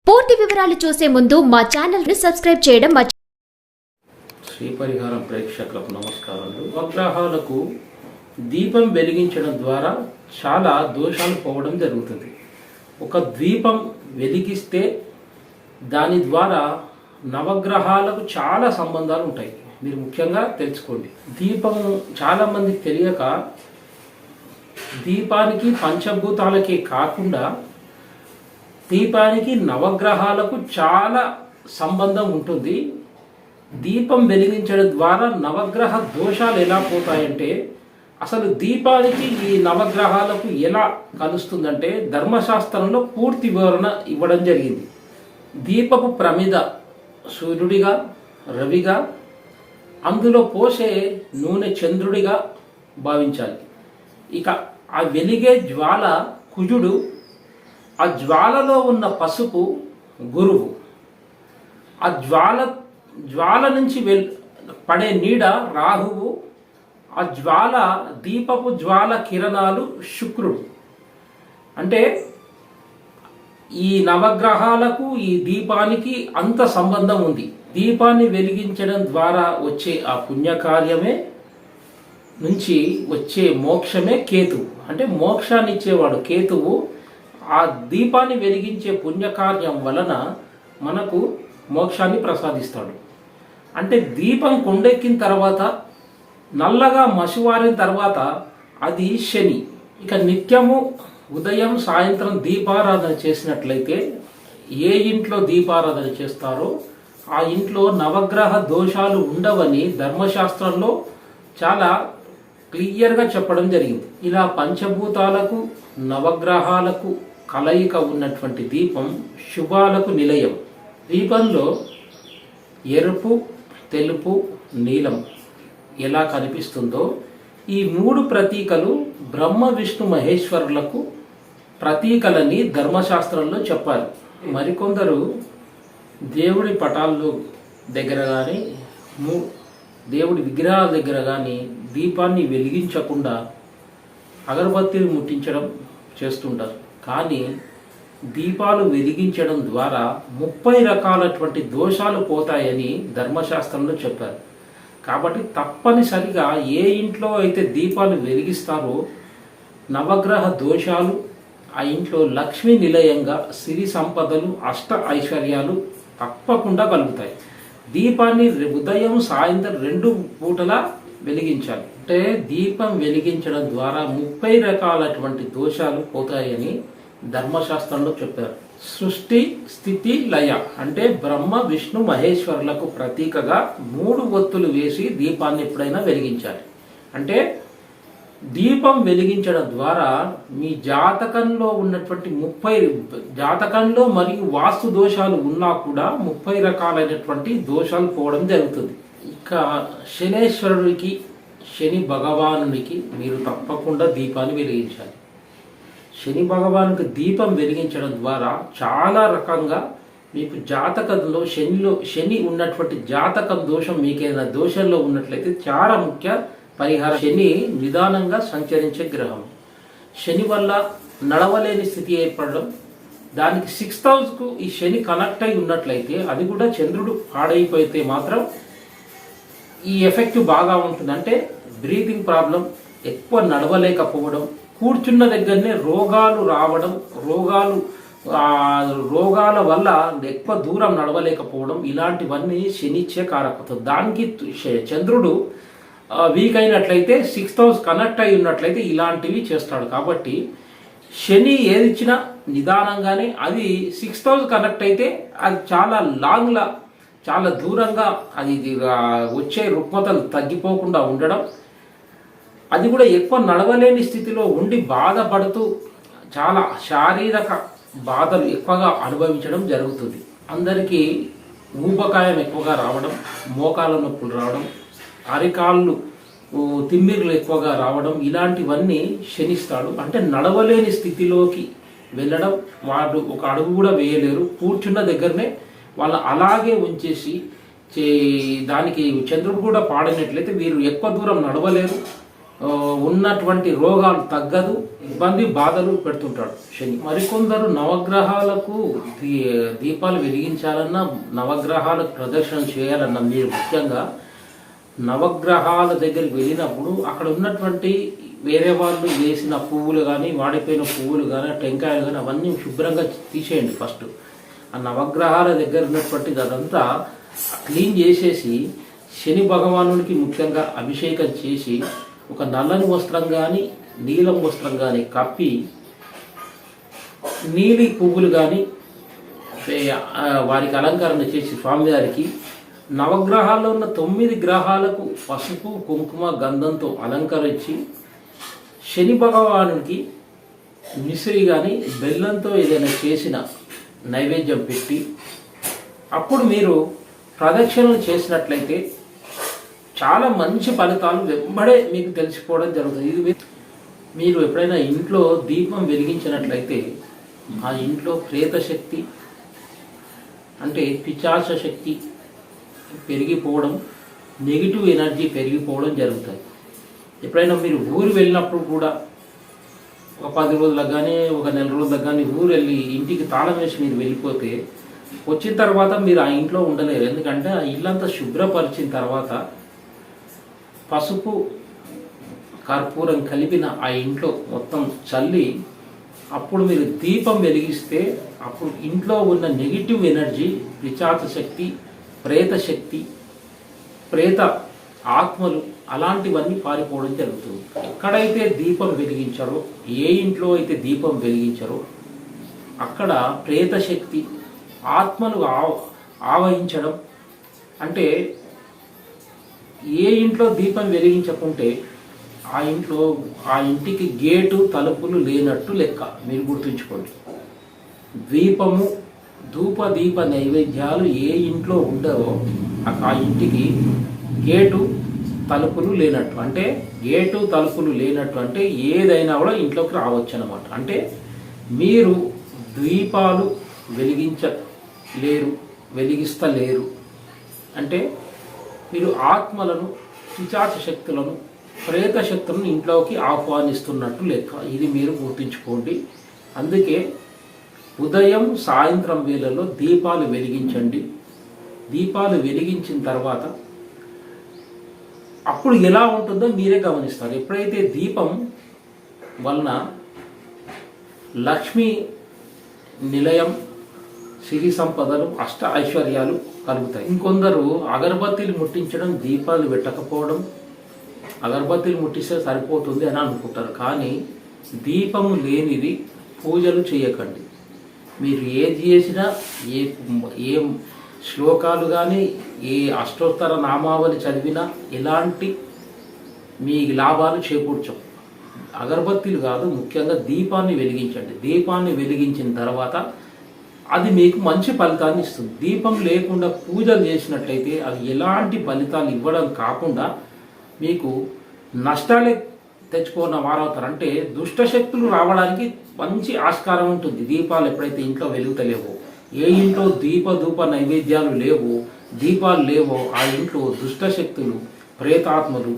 పూర్తి వివరాలు చూసే ముందు మా ఛానల్ ని సబ్స్క్రైబ్ చేయడం శ్రీ పరిహారం ప్రేక్షకులకు నమస్కారాలు. నవగ్రహాలకు దీపం వెలిగించడం ద్వారా చాలా దోషాలు పోవడం జరుగుతుంది. ఒక దీపం వెలిగిస్తే దాని ద్వారా నవగ్రహాలకు చాలా సంబంధాలు ఉంటాయి. మీరు ముఖ్యంగా తెలుసుకోండి. దీపం చాలా మందికి తెలియక దీపానికి పంచభూతాలకే కాకుండా దీపానికి నవగ్రహాలకు చాలా సంబంధం ఉంటుంది. దీపం వెలిగించడం ద్వారా నవగ్రహ దోషాలు ఎలా పోతాయంటే, అసలు దీపానికి ఈ నవగ్రహాలకు ఎలా కలుస్తుందంటే ధర్మశాస్త్రంలో పూర్తి వివరణ ఇవ్వడం జరిగింది. దీపపు ప్రమిద సూర్యుడిగా, రవిగా, అందులో పోసే నూనె చంద్రుడిగా భావించాలి. ఇక ఆ వెలిగే జ్వాల కుజుడు, ఆ జ్వాలలో ఉన్న పసుపు గురువు, ఆ జ్వాల నుంచి పడే నీడ రాహువు, ఆ జ్వాల దీపపు జ్వాల కిరణాలు శుక్రుడు. అంటే ఈ నవగ్రహాలకు ఈ దీపానికి అంత సంబంధం ఉంది. దీపాన్ని వెలిగించడం ద్వారా వచ్చే ఆ పుణ్యకార్యమే నుంచి వచ్చే మోక్షమే కేతువు. అంటే మోక్షాన్ని ఇచ్చేవాడు కేతువు. ఆ దీపాన్ని వెలిగించే పుణ్యకార్యం వలన మనకు మోక్షాన్ని ప్రసాదిస్తాడు. అంటే దీపం కొండెక్కిన తర్వాత, నల్లగా మసివారిన తర్వాత అది శని. ఇక నిత్యము ఉదయం సాయంత్రం దీపారాధన చేసినట్లయితే, ఏ ఇంట్లో దీపారాధన చేస్తారో ఆ ఇంట్లో నవగ్రహ దోషాలు ఉండవని ధర్మశాస్త్రంలో చాలా క్లియర్గా చెప్పడం జరిగింది. ఇలా పంచభూతాలకు నవగ్రహాలకు కలయిక ఉన్నటువంటి దీపం శుభాలకు నిలయం. దీపంలో ఎరుపు, తెలుపు, నీలం ఎలా కనిపిస్తుందో ఈ మూడు ప్రతీకలు బ్రహ్మ విష్ణు మహేశ్వరులకు ప్రతీకలని ధర్మశాస్త్రంలో చెప్పారు. మరికొందరు దేవుడి పటాల్లో దగ్గర కానీ దేవుడి విగ్రహాల దగ్గర కానీ దీపాన్ని వెలిగించకుండా అగరబత్తిని ముట్టించడం చేస్తుంటారు. కానీ దీపాలు వెలిగించడం ద్వారా 30 రకాలటువంటి దోషాలు పోతాయని ధర్మశాస్త్రంలో చెప్పారు. కాబట్టి తప్పనిసరిగా ఏ ఇంట్లో అయితే దీపాలు వెలిగిస్తారో నవగ్రహ దోషాలు, ఆ ఇంట్లో లక్ష్మీ నిలయంగా సిరి సంపదలు, అష్ట ఐశ్వర్యాలు తప్పకుండా కలుగుతాయి. దీపాన్ని ఉదయం సాయంత్రం 2 పూటలా వెలిగించాలి. అంటే దీపం వెలిగించడం ద్వారా 30 రకాలటువంటి దోషాలు పోతాయని ధర్మశాస్త్రంలో చెప్పారు. సృష్టి, స్థితి, లయ అంటే బ్రహ్మ విష్ణు మహేశ్వరులకు ప్రతీకగా 3 ఒత్తులు వేసి దీపాన్ని ఎప్పుడైనా వెలిగించాలి. అంటే దీపం వెలిగించడం ద్వారా మీ జాతకంలో ఉన్నటువంటి 30 జాతకంలో మరియు వాస్తు దోషాలు ఉన్నా కూడా 30 రకాలైనటువంటి దోషాలు పోవడం జరుగుతుంది. ఇక శనేశ్వరుడికి, శని భగవానునికి మీరు తప్పకుండా దీపాన్ని వెలిగించాలి. శని దీపం వెలిగించడం ద్వారా చాలా రకంగా మీకు జాతకంలో శని ఉన్నటువంటి జాతకం దోషం, మీకేదైనా దోషంలో ఉన్నట్లయితే చాలా ముఖ్య పరిహారం. శని నిదానంగా సంచరించే గ్రహం. శని వల్ల నడవలేని స్థితి ఏర్పడడం, దానికి 6th హౌస్కు ఈ శని కనెక్ట్ అయి ఉన్నట్లయితే, అది కూడా చంద్రుడు పాడైపోతే మాత్రం ఈ ఎఫెక్ట్ బాగా ఉంటుంది. అంటే బ్రీతింగ్ ప్రాబ్లం, ఎక్కువ నడవలేకపోవడం, కూర్చున్న దగ్గరనే రోగాలు రావడం, రోగాల వల్ల ఎక్కువ దూరం నడవలేకపోవడం, ఇలాంటివన్నీ శనిచ్చే కారకం. దానికి చంద్రుడు వీక్ అయినట్లయితే, 6th హౌస్ కనెక్ట్ అయి ఉన్నట్లయితే ఇలాంటివి చేస్తాడు. కాబట్టి శని ఏది ఇచ్చినా నిదానంగానే, అది 6th హౌస్ కనెక్ట్ అయితే అది చాలా లాంగ్లా, చాలా దూరంగా అది వచ్చే రుగ్మతలు తగ్గిపోకుండా ఉండడం, అది కూడా ఎక్కువ నడవలేని స్థితిలో ఉండి బాధపడుతూ చాలా శారీరక బాధలు ఎక్కువగా అనుభవించడం జరుగుతుంది. అందరికీ ఊబకాయం ఎక్కువగా రావడం, మోకాళ్ళ నొప్పులు రావడం, అరికాళ్ళు తిమ్మిర్లు ఎక్కువగా రావడం, ఇలాంటివన్నీ శనిస్తాడు. అంటే నడవలేని స్థితిలోకి వెళ్ళడం, వాళ్ళు ఒక అడుగు కూడా వేయలేరు. కూర్చున్న దగ్గరనే వాళ్ళు అలాగే ఉంచేసి దానికి చంద్రుడు కూడా పాడినట్లయితే వీరు ఎక్కువ దూరం నడవలేరు, ఉన్నటువంటి రోగాలు తగ్గదు, ఇబ్బంది బాధలు పెడుతుంటాడు శని. మరికొందరు నవగ్రహాలకు దీపాలు వెలిగించాలన్నా, నవగ్రహాలకు ప్రదర్శన చేయాలన్నా, మీరు ముఖ్యంగా నవగ్రహాల దగ్గరికి వెళ్ళినప్పుడు అక్కడ ఉన్నటువంటి వేరే వాళ్ళు వేసిన పువ్వులు కానీ, వాడిపోయిన పువ్వులు కానీ, టెంకాయలు కానీ అవన్నీ శుభ్రంగా తీసేయండి ఫస్ట్. ఆ నవగ్రహాల దగ్గర ఉన్నటువంటిది అదంతా క్లీన్ చేసేసి శని భగవానునికి ముఖ్యంగా అభిషేకం చేసి ఒక నల్లని వస్త్రం కానీ, నీలం వస్త్రం కానీ కప్పి, నీలి పువ్వులు కానీ వారికి అలంకరణ చేసి స్వామివారికి నవగ్రహాల్లో ఉన్న 9 గ్రహాలకు పసుపు కుంకుమ గంధంతో అలంకరించి శని భగవానునికి మిశ్రి కానీ బెల్లంతో ఏదైనా చేసిన నైవేద్యం పెట్టి అప్పుడు మీరు ప్రదక్షిణలు చేసినట్లయితే చాలా మంచి ఫలితాలు వెంబడే మీకు తెలిసిపోవడం జరుగుతుంది. ఇది మీరు ఎప్పుడైనా ఇంట్లో దీపం వెలిగించినట్లయితే ఆ ఇంట్లో ప్రేత శక్తి అంటే పిశాచ శక్తి పెరిగిపోవడం, నెగిటివ్ ఎనర్జీ పెరిగిపోవడం జరుగుతుంది. ఎప్పుడైనా మీరు ఊరు వెళ్ళినప్పుడు కూడా ఒక 10 రోజులకు కానీ, ఒక నెల రోజులకు కానీ ఊరు వెళ్ళి ఇంటికి తాళం వేసి మీరు వెళ్ళిపోతే వచ్చిన తర్వాత మీరు ఆ ఇంట్లో ఉండలేరు. ఎందుకంటే ఆ ఇల్లంతా శుభ్రపరిచిన తర్వాత పసుపు కర్పూరం కలిపిన ఆ ఇంట్లో మొత్తం చల్లి అప్పుడు మీరు దీపం వెలిగిస్తే అప్పుడు ఇంట్లో ఉన్న నెగిటివ్ ఎనర్జీ, పిశాచ శక్తి, ప్రేత శక్తి, ప్రేత ఆత్మలు అలాంటివన్నీ పారిపోవడం జరుగుతుంది. ఎక్కడైతే దీపం వెలిగించారో, ఏ ఇంట్లో అయితే దీపం వెలిగించారో అక్కడ ప్రేత శక్తి, ఆత్మలు ఆవహించడం. అంటే ఏ ఇంట్లో దీపం వెలిగించకుంటే ఆ ఇంటికి గేటు తలుపులు లేనట్టు లెక్క. మీరు గుర్తుంచుకోండి. దీపము ధూప దీప నైవేద్యాలు ఏ ఇంట్లో ఉండవో ఆ ఇంటికి గేటు తలుపులు లేనట్టు. అంటే గేటు తలుపులు లేనట్టు అంటే ఏదైనా కూడా ఇంట్లోకి రావచ్చు అన్నమాట. అంటే మీరు దీపాలు వెలిగిస్తలేరు అంటే మీరు ఆత్మలను, పిశాచ శక్తులను, ప్రేత శక్తులను ఇంట్లోకి ఆహ్వానిస్తున్నట్టు లెక్క. ఇది మీరు గుర్తుంచుకోండి. అందుకే ఉదయం సాయంత్రం వేళల్లో దీపాలు వెలిగించండి. దీపాలు వెలిగించిన తర్వాత అప్పుడు ఎలా ఉంటుందో మీరే గమనిస్తారు. ఎప్పుడైతే దీపం వలన లక్ష్మీ నిలయం, సిరి సంపదలు, అష్ట ఐశ్వర్యాలు కలుగుతాయి. ఇంకొందరు అగరబత్తీలు ముట్టించడం, దీపాలు పెట్టకపోవడం, అగరబత్తీలు ముట్టిస్తే సరిపోతుంది అని అనుకుంటారు. కానీ దీపము లేనిది పూజలు చేయకండి. మీరు ఏది చేసినా, ఏ శ్లోకాలు కానీ, ఏ అష్టోత్తర నామావళి చదివినా ఎలాంటి మీ లాభాలు చేకూర్చవు. అగరబత్తీలు కాదు, ముఖ్యంగా దీపాన్ని వెలిగించండి. దీపాన్ని వెలిగించిన తర్వాత అది మీకు మంచి ఫలితాన్ని ఇస్తుంది. దీపం లేకుండా పూజలు చేసినట్లయితే అది ఎలాంటి ఫలితాలు ఇవ్వడం కాకుండా మీకు నష్టాలే తెచ్చుకున్న వారవుతారు. అంటే దుష్టశక్తులు రావడానికి మంచి ఆస్కారం ఉంటుంది. దీపాలు ఎప్పుడైతే ఇంట్లో వెలుగుతలేవో, ఏ ఇంట్లో ధూప నైవేద్యాలు లేవో, దీపాలు లేవో ఆ ఇంట్లో దుష్టశక్తులు, ప్రేతాత్మలు,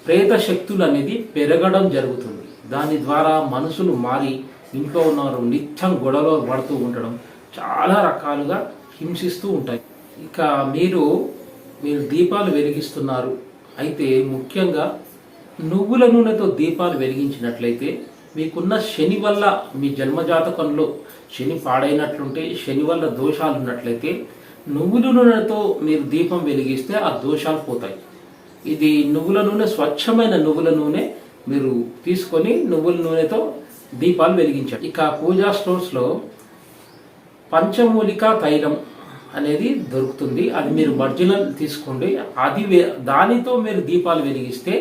ప్రేత శక్తులు అనేది పెరగడం జరుగుతుంది. దాని ద్వారా మనుషులు మారి ఇంట్లో ఉన్నవారు నిత్యం గొడవలో పడుతూ ఉండడం, చాలా రకాలుగా హింసిస్తూ ఉంటాయి. ఇక మీరు దీపాలు వెలిగిస్తున్నారు అయితే ముఖ్యంగా నువ్వుల నూనెతో దీపాలు వెలిగించినట్లయితే మీకున్న శని వల్ల, మీ జన్మజాతకంలో శని పాడైనట్లుంటే, శని వల్ల దోషాలు ఉన్నట్లయితే నువ్వుల నూనెతో మీరు దీపం వెలిగిస్తే ఆ దోషాలు పోతాయి. ఇది నువ్వుల నూనె, స్వచ్ఛమైన నువ్వుల నూనె మీరు తీసుకొని నువ్వుల నూనెతో దీపాలు వెలిగించండి. ఇక పూజా స్టోర్స్లో పంచమూలికా తైలం అనేది దొరుకుతుంది. అది మీరు ఒరిజినల్ తీసుకోండి. అది దానితో మీరు దీపాలు వెలిగిస్తే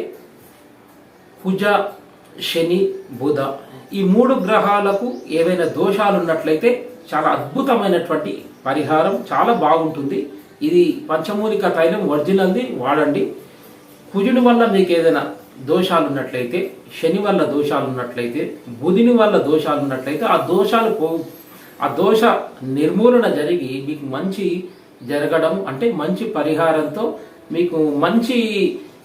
కుజ, శని, బుధ ఈ 3 గ్రహాలకు ఏవైనా దోషాలు ఉన్నట్లయితే చాలా అద్భుతమైనటువంటి పరిహారం, చాలా బాగుంటుంది. ఇది పంచమూలిక తైలం ఒరిజినల్ది వాడండి. కుజుని వల్ల మీకు ఏదైనా దోషాలు ఉన్నట్లయితే, శని వల్ల దోషాలు ఉన్నట్లయితే, బుధుని వల్ల దోషాలు ఉన్నట్లయితే ఆ దోష నిర్మూలన జరిగి మీకు మంచి జరగడం, అంటే మంచి పరిహారంతో మీకు మంచి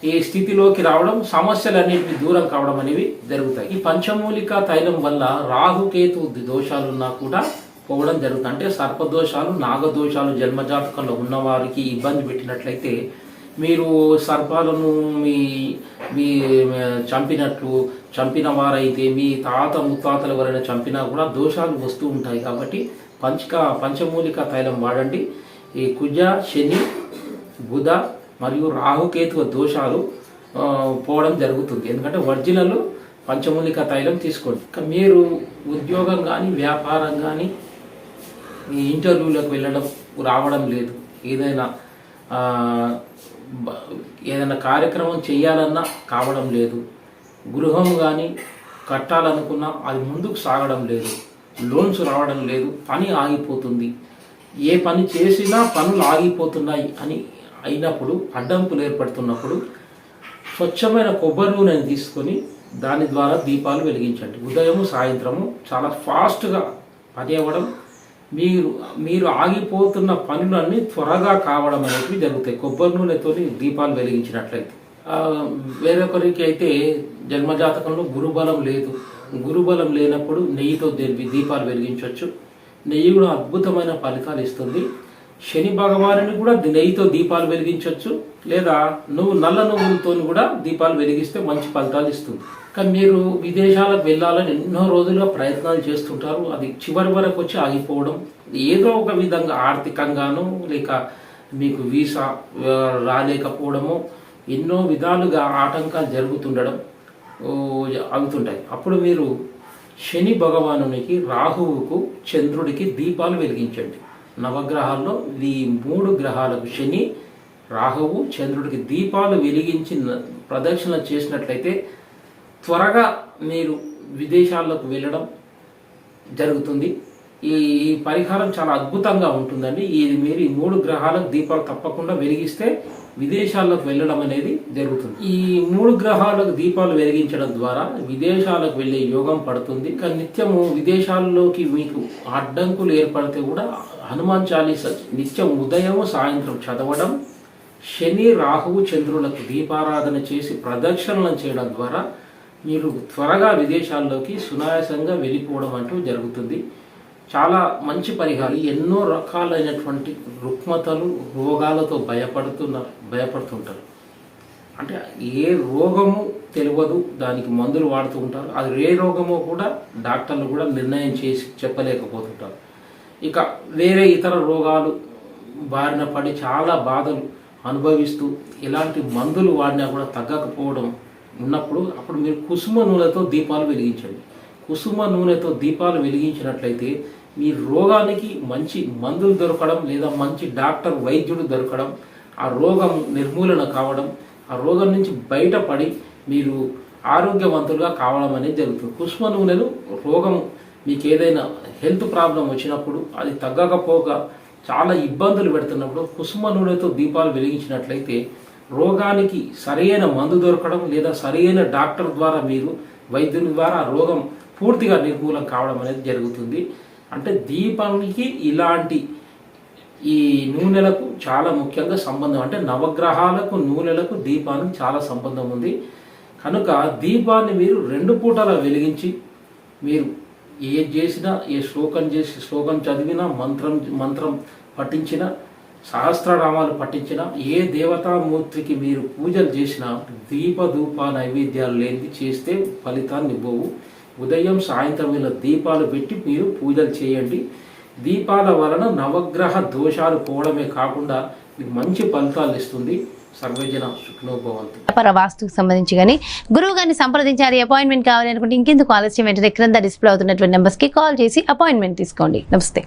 ఈ స్థితిలోకి రావడం, సమస్యలన్నింటినీ దూరం కావడం అనేవి జరుగుతాయి. ఈ పంచమూలిక తైలం వల్ల రాహుకేతు దోషాలున్నా కూడా పోవడం జరుగుతుంది. అంటే సర్పదోషాలు, నాగదోషాలు జన్మజాతకంలో ఉన్నవారికి ఇబ్బంది పెట్టినట్లయితే మీరు సర్పాలను మీ చంపినట్లు, చంపిన వారైతే మీ తాత ముత్తాతలు ఎవరైనా చంపినా కూడా దోషాలు వస్తూ ఉంటాయి. కాబట్టి పంచమూలిక తైలం వాడండి. ఈ కుజ, శని, బుధ మరియు రాహుకేతువ దోషాలు పోవడం జరుగుతుంది. ఎందుకంటే ఒరిజినల్ పంచమూలిక తైలం తీసుకోండి. మీరు ఉద్యోగం కానీ, వ్యాపారం కానీ, ఈ ఇంటర్వ్యూలకు వెళ్ళడం రావడం లేదు, ఏదైనా కార్యక్రమం చేయాలన్నా కావడం లేదు, గృహం కానీ కట్టాలనుకున్నా అది ముందుకు సాగడం లేదు, లోన్స్ రావడం లేదు, పని ఆగిపోతుంది, ఏ పని చేసినా పనులు ఆగిపోతున్నాయి అని అయినప్పుడు, అడ్డంకులు ఏర్పడుతున్నప్పుడు స్వచ్ఛమైన కొబ్బరి నూనెని తీసుకొని దాని ద్వారా దీపాలు వెలిగించండి. ఉదయము సాయంత్రము చాలా ఫాస్ట్గా పని అవ్వడం, మీరు ఆగిపోతున్న పనులన్నీ త్వరగా కావడం అనేవి జరుగుతాయి కొబ్బరి నూనెతో దీపాలు వెలిగించినట్లయితే. వేరొకరికి అయితే జన్మజాతకంలో గురుబలం లేదు, గురుబలం లేనప్పుడు నెయ్యితో దీపాలు వెలిగించవచ్చు. నెయ్యి కూడా అద్భుతమైన ఫలితాలు ఇస్తుంది. శని భగవానుని కూడా నెయ్యితో దీపాలు వెలిగించవచ్చు, లేదా నల్ల నువ్వులతో కూడా దీపాలు వెలిగిస్తే మంచి ఫలితాలు ఇస్తుంది. కానీ మీరు విదేశాలకు వెళ్ళాలని ఎన్నో రోజులుగా ప్రయత్నాలు చేస్తుంటారు, అది చివరి వరకు వచ్చి ఆగిపోవడం, ఏదో ఒక విధంగా ఆర్థికంగాను లేక మీకు వీసా రాలేకపోవడము, ఎన్నో విధాలుగా ఆటంకాలు జరుగుతుండడం అవుతుంటాయి. అప్పుడు మీరు శని భగవానునికి, రాహువుకు, చంద్రుడికి దీపాలు వెలిగించండి. నవగ్రహాల్లో ఈ 3 గ్రహాలకు శని, రాహువు, చంద్రుడికి దీపాలు వెలిగించి ప్రదక్షిణ చేసినట్లయితే త్వరగా మీరు విదేశాల్లోకి వెళ్ళడం జరుగుతుంది. ఈ పరిహారం చాలా అద్భుతంగా ఉంటుందండి. మీరు ఈ 3 గ్రహాలకు దీపాలు తప్పకుండా వెలిగిస్తే విదేశాల్లోకి వెళ్ళడం అనేది జరుగుతుంది. ఈ 3 గ్రహాలకు దీపాలు వెలిగించడం ద్వారా విదేశాలకు వెళ్ళే యోగం పడుతుంది. కానీ నిత్యము విదేశాల్లోకి మీకు అడ్డంకులు ఏర్పడితే కూడా హనుమాన్ చాలీసా నిత్యం ఉదయం సాయంత్రం చదవడం, శని, రాహువు, చంద్రులకు దీపారాధన చేసి ప్రదక్షిణలను చేయడం ద్వారా మీరు త్వరగా విదేశాల్లోకి సునాయాసంగా వెళ్ళిపోవడం అంటూ జరుగుతుంది. చాలా మంచి పరిహారం. ఎన్నో రకాలైనటువంటి రుగ్మతలు, రోగాలతో భయపడుతుంటారు. అంటే ఏ రోగము తెలియదు, దానికి మందులు వాడుతూ ఉంటారు. అది ఏ రోగమో కూడా డాక్టర్లు కూడా నిర్ణయం చేసి చెప్పలేకపోతుంటారు. ఇక వేరే ఇతర రోగాలు బారిన పడి చాలా బాధలు అనుభవిస్తూ ఎలాంటి మందులు వాడినా కూడా తగ్గకపోవడం ఉన్నప్పుడు అప్పుడు మీరు కుసుమ నూనెతో దీపాలు వెలిగించండి. కుసుమ నూనెతో దీపాలు వెలిగించినట్లయితే మీ రోగానికి మంచి మందులు దొరకడం, లేదా మంచి డాక్టర్ వైద్యుడు దొరకడం, ఆ రోగం నిర్మూలన కావడం, ఆ రోగం నుంచి బయటపడి మీరు ఆరోగ్యవంతులుగా కావడం అనేది జరుగుతుంది. కుసుమ నూనెలు రోగం మీకు ఏదైనా హెల్త్ ప్రాబ్లం వచ్చినప్పుడు, అది తగ్గకపోగా చాలా ఇబ్బందులు పెడుతున్నప్పుడు కుసుమ నూనెతో దీపాలు వెలిగించినట్లయితే రోగానికి సరైన మందు దొరకడం, లేదా సరైన డాక్టర్ ద్వారా మీరు వైద్యుని ద్వారా రోగం పూర్తిగా నిర్మూలన కావడం అనేది జరుగుతుంది. అంటే దీపానికి ఇలాంటి ఈ నూనెలకు చాలా ముఖ్యంగా సంబంధం, అంటే నవగ్రహాలకు నూనెలకు దీపానికి చాలా సంబంధం ఉంది. కనుక దీపాన్ని మీరు 2 పూటలా వెలిగించి మీరు ఏది చేసినా, ఏ శ్లోకం చదివినా, మంత్రం పఠించినా, సహస్రనామాలు పఠించినా, ఏ దేవతామూర్తికి మీరు పూజలు చేసినా దీపధూప నైవేద్యాలు లేనిది చేస్తే ఫలితాన్ని ఇవ్వవు. ఉదయం సాయంత్రం వేళ దీపాలు పెట్టి మీరు పూజలు చేయండి. దీపాల వలన నవగ్రహ దోషాలు పోవడమే కాకుండా మీకు మంచి ఫలితాలు ఇస్తుంది. సర్వజన సుఖనోభవంతు. వ్యాపార వాస్తుకు సంబంధించి కానీ గురువు గారిని సంప్రదించాలి, అపాయింట్మెంట్ కావాలి అనుకుంటే ఇంకెందుకు ఆలస్యం, వెంటనే క్రింద డిస్ప్లే అవుతున్నటువంటి నెంబర్స్కి కాల్ చేసి అపాయింట్మెంట్ తీసుకోండి. నమస్తే.